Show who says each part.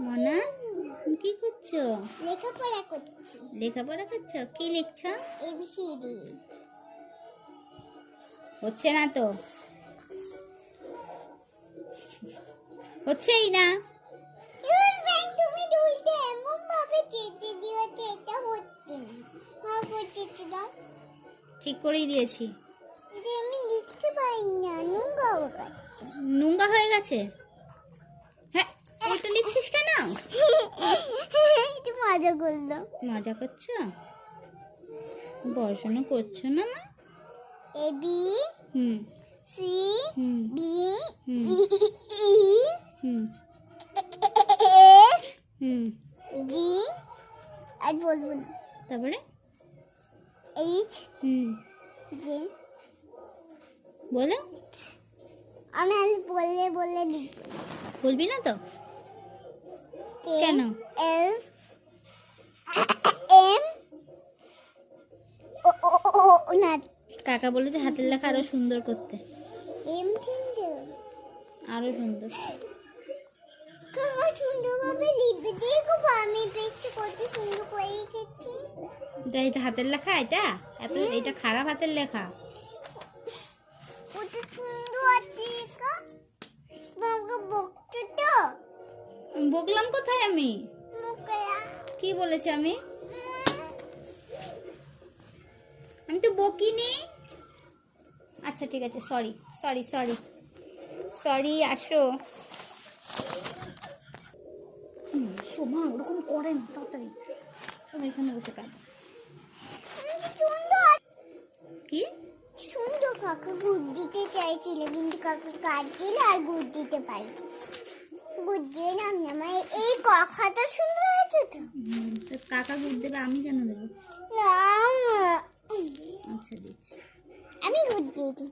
Speaker 1: মনা তুমি কি করছো?
Speaker 2: লেখাপড়া করছি।
Speaker 1: লেখাপড়া করছো? কি লিখছো?
Speaker 2: এবিসিডি।
Speaker 1: হচ্ছে না তো, হচ্ছেই না।
Speaker 2: তুমি দুলতে এমন ভাবে চেটে দিয়েছে, এটা হচ্ছে না। মা বলছে দাও।
Speaker 1: ঠিক করেই দিয়েছি।
Speaker 2: এটা আমি লিখতে পারি না, নোংরা হয়ে গেছে।
Speaker 1: নোংরা হয়ে গেছে? হ্যাঁ, ওটা লিখছিস কেন?
Speaker 2: একটু মজা করলো।
Speaker 1: মজা করছো? পড়াশোনা করছো না মা?
Speaker 2: A B
Speaker 1: hmm
Speaker 2: C
Speaker 1: hmm
Speaker 2: D
Speaker 1: hmm
Speaker 2: E
Speaker 1: hmm
Speaker 2: F
Speaker 1: হুম
Speaker 2: জি আর বলবো না।
Speaker 1: তারপরে
Speaker 2: এইচ
Speaker 1: হুম
Speaker 2: জে।
Speaker 1: বলো।
Speaker 2: আমি আজ বললে বললে লিখবো।
Speaker 1: বলবি না তো? কেন?
Speaker 2: এল এম ও ও ও ও না
Speaker 1: কাকা বলেছে হাতের লেখা আরো সুন্দর করতে,
Speaker 2: এম চিনতে
Speaker 1: আরো সুন্দর।
Speaker 2: কাকা সুন্দরভাবে লিখবে। দেখো আমি পেজটা কত সুন্দর করে লিখেছি।
Speaker 1: এটা হাতের লেখা, এটা এটা খারাপ হাতের লেখা।
Speaker 2: কত সুন্দর আছে লেখা। তোমাকে বকছো তো?
Speaker 1: বকলাম কোথায় আমি?
Speaker 2: মুখে
Speaker 1: কি বলেছি আমি? আমি তো বকিনি। আচ্ছা ঠিক আছে, সরি সরি সরি সরি। আসো। সোমা ওরকম করে না, তাড়াতাড়ি তুমি এখানে বসে কাঁদো।
Speaker 2: সুন্দর
Speaker 1: কি
Speaker 2: সুন্দর কাকা গুড় দিতে চাইছিল, কিন্তু কাকা কাট দিল আর গুড় দিতে পারি। গুড় দিয়ে নাম আমার এই কথাটা সুন্দর হয়েছে তো।
Speaker 1: তো কাকা গুড় দেবে, আমি কেন দেবো?
Speaker 2: না
Speaker 1: আচ্ছা দিচ্ছি।
Speaker 2: আমি গুড় দিয়ে দিই।